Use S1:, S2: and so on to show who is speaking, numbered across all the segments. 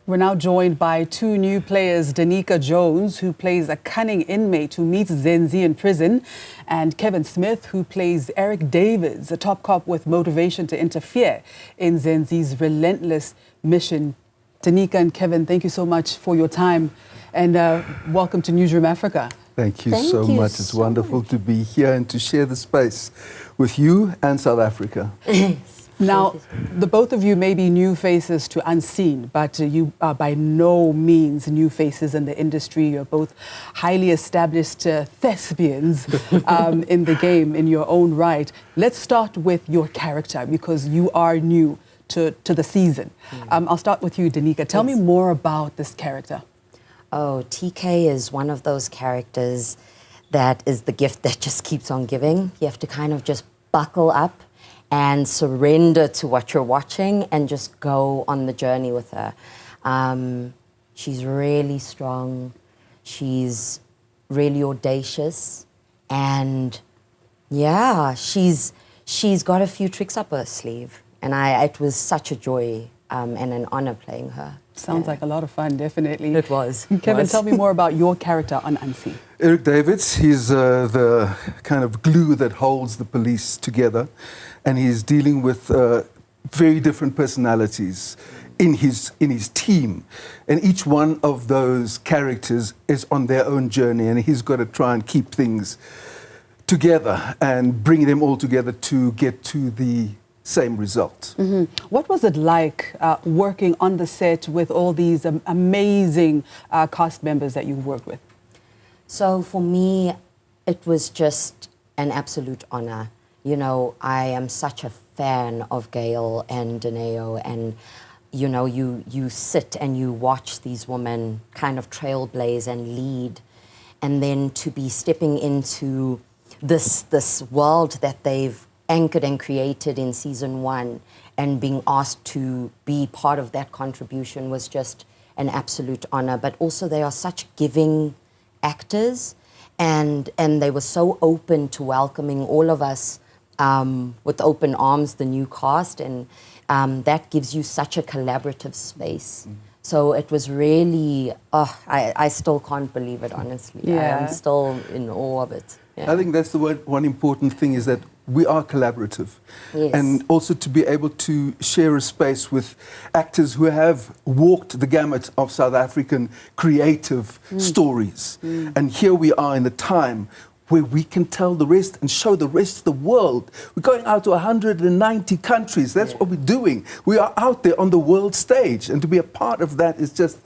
S1: We're now joined by two new players, Danica Jones, who plays a cunning inmate who meets Zenzi in prison, and Kevin Smith, who plays Eric Davids, a top cop with motivation to interfere in Zenzi's relentless mission. Danica and Kevin, thank you so much for your time, and welcome to Newzroom Afrika.
S2: Thank you so much. It's wonderful to be here and to share the space with you and South Africa.
S1: Now, the both of you may be new faces to Unseen, but you are by no means new faces in the industry. You're both highly established thespians in the game in your own right. Let's start with your character, because you are new to the season. I'll start with you, Danica. Tell me more about this character.
S3: Oh, TK is one of those characters that is the gift that just keeps on giving. You have to kind of just buckle up and surrender to what you're watching and just go on the journey with her. She's really strong. She's really audacious. And yeah, she's got a few tricks up her sleeve. And it was such a joy and an honor playing her.
S1: Sounds like a lot of fun, definitely.
S3: It was.
S1: Kevin, tell me more about your character on Unseen.
S2: Eric Davids, he's the kind of glue that holds the police together, and he's dealing with very different personalities in his team, and each one of those characters is on their own journey, and he's got to try and keep things together and bring them all together to get to the same result.
S1: What was it like working on the set with all these amazing cast members that you've worked with?
S3: So for me, it was just an absolute honor. You know, I am such a fan of Gail and Daneo, and you know, you sit and you watch these women kind of trailblaze and lead, and then to be stepping into this world that they've anchored and created in season 1 and being asked to be part of that contribution was just an absolute honor. But also they are such giving actors, and they were so open to welcoming all of us with open arms, the new cast, and that gives you such a collaborative space. So it was really, I still can't believe it, honestly.
S1: Yeah.
S3: I'm still in awe of it. Yeah.
S2: I think that's the one important thing, is that we are collaborative.
S3: Yes.
S2: And also to be able to share a space with actors who have walked the gamut of South African creative stories. And here we are in the time where we can tell the rest and show the rest of the world. We're going out to 190 countries. That's what we're doing. We are out there on the world stage, and to be a part of that is just,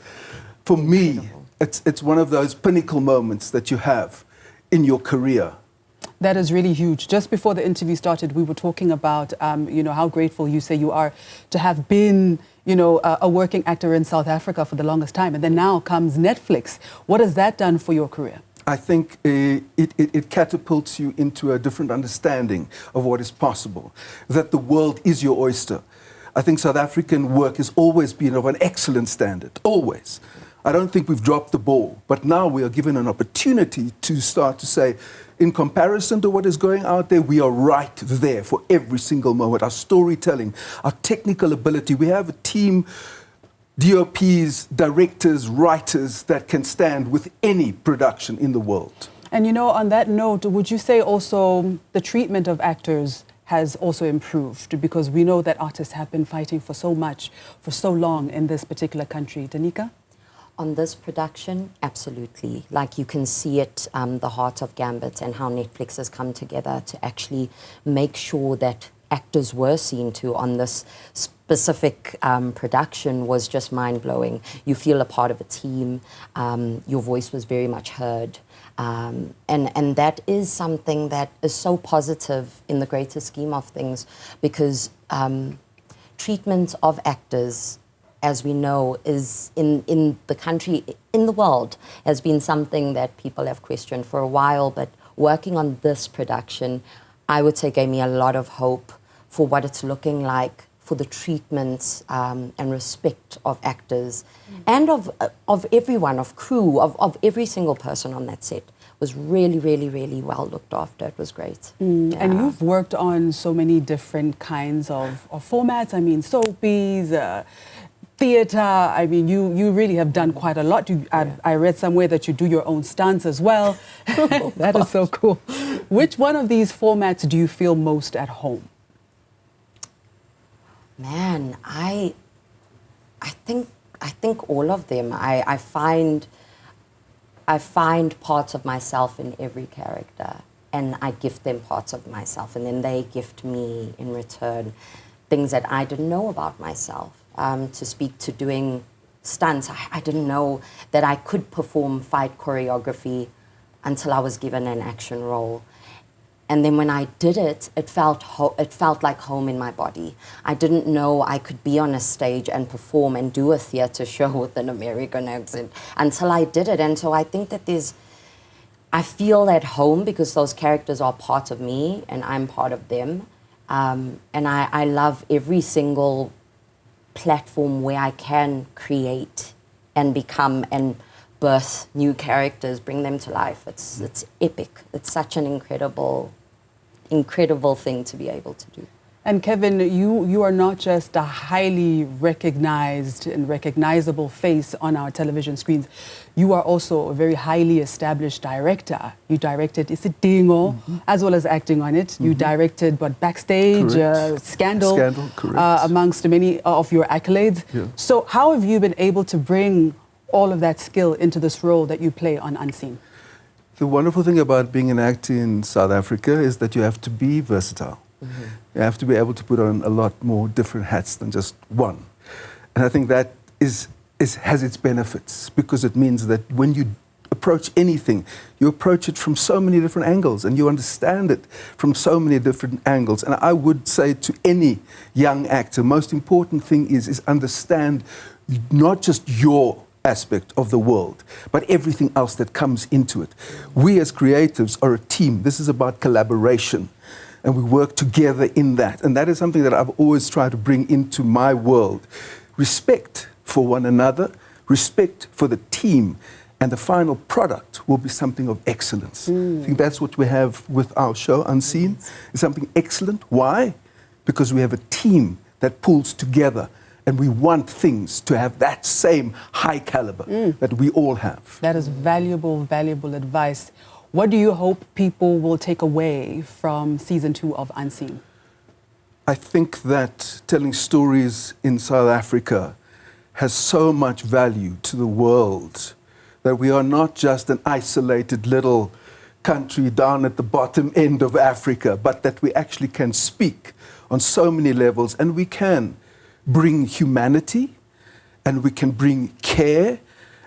S2: for me, it's one of those pinnacle moments that you have in your career.
S1: That is really huge. Just before the interview started, we were talking about, you know, how grateful you say you are to have been, you know, a working actor in South Africa for the longest time. And then now comes Netflix. What has that done for your career?
S2: I think it catapults you into a different understanding of what is possible, that the world is your oyster. I think South African work has always been of an excellent standard, always. I don't think we've dropped the ball, but now we are given an opportunity to start to say, in comparison to what is going out there, we are right there for every single moment. Our storytelling, our technical ability, we have a team, DOPs, directors, writers that can stand with any production in the world.
S1: And you know, on that note, would you say also the treatment of actors has also improved? Because we know that artists have been fighting for so much, for so long in this particular country. Danica?
S3: On this production, absolutely. Like, you can see it, the heart of Gambit and how Netflix has come together to actually make sure that actors were seen to on this specific production was just mind-blowing. You feel a part of a team. Your voice was very much heard. And that is something that is so positive in the greater scheme of things, because treatment of actors, as we know, is in the country, in the world, has been something that people have questioned for a while. But working on this production, I would say, gave me a lot of hope for what it's looking like, for the treatment and respect of actors and of everyone, of crew, of every single person on that set. Was really, really, really well looked after. It was great. Yeah.
S1: And you've worked on so many different kinds of formats. I mean, soapies, theater. I mean, you really have done quite a lot. I read somewhere that you do your own stunts as well. That is so cool. Which one of these formats do you feel most at home?
S3: Man, I think all of them. I find parts of myself in every character, and I gift them parts of myself, and then they gift me in return things that I didn't know about myself. To speak to doing stunts, I didn't know that I could perform fight choreography until I was given an action role. And then when I did it, it felt like home in my body. I didn't know I could be on a stage and perform and do a theater show with an American accent until I did it. And so I think that I feel at home because those characters are part of me and I'm part of them. And I love every single platform where I can create and become and birth new characters, bring them to life. It's epic. It's such an incredible thing to be able to do.
S1: And Kevin, you are not just a highly recognized and recognizable face on our television screens. You are also a very highly established director. You directed Isidingo, as well as acting on it. You directed Backstage, Scandal, amongst many of your accolades.
S2: Yeah.
S1: So how have you been able to bring all of that skill into this role that you play on Unseen?
S2: The wonderful thing about being an actor in South Africa is that you have to be versatile. You have to be able to put on a lot more different hats than just one. And I think that has its benefits, because it means that when you approach anything, you approach it from so many different angles and you understand it from so many different angles. And I would say to any young actor, most important thing is understand not just your aspect of the world, but everything else that comes into it. We as creatives are a team. This is about collaboration, and we work together in that. And that is something that I've always tried to bring into my world. Respect for one another, respect for the team, and the final product will be something of excellence. I think that's what we have with our show, Unseen. It's something excellent. Why? Because we have a team that pulls together, and we want things to have that same high caliber that we all have.
S1: That is valuable, valuable advice. What do you hope people will take away from season 2 of Unseen?
S2: I think that telling stories in South Africa has so much value to the world, that we are not just an isolated little country down at the bottom end of Africa, but that we actually can speak on so many levels, and we can bring humanity, and we can bring care,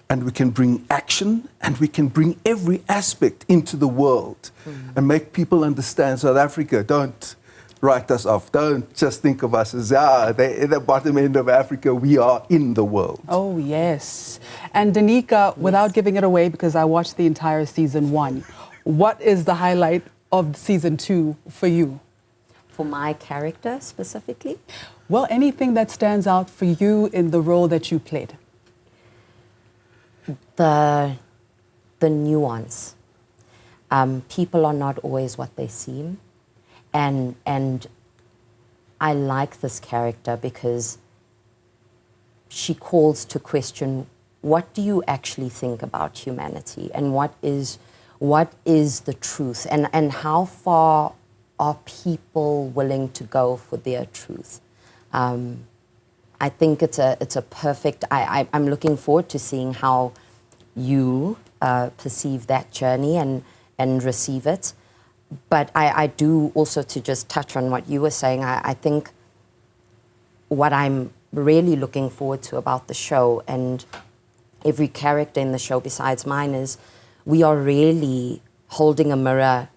S2: and we can bring action, and we can bring every aspect into the world and make people understand South Africa. Don't write us off. Don't just think of us as, they're at the bottom end of Africa. We are in the world.
S1: Oh, yes. And Danica, without giving it away, because I watched the entire season 1, what is the highlight of season 2 for you?
S3: For my character specifically?
S1: Well, anything that stands out for you in the role that you played.
S3: The nuance. People are not always what they seem. And I like this character because she calls to question, what do you actually think about humanity? And what is the truth? And how far are people willing to go for their truth? I think it's a perfect, I'm looking forward to seeing how you perceive that journey and receive it. But I do also, to just touch on what you were saying, I think what I'm really looking forward to about the show, and every character in the show besides mine, is we are really holding a mirror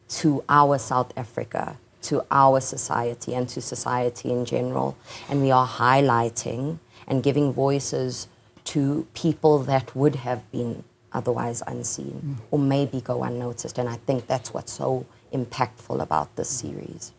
S3: to our South Africa, to our society, and to society in general. And we are highlighting and giving voices to people that would have been otherwise unseen or maybe go unnoticed. And I think that's what's so impactful about this series.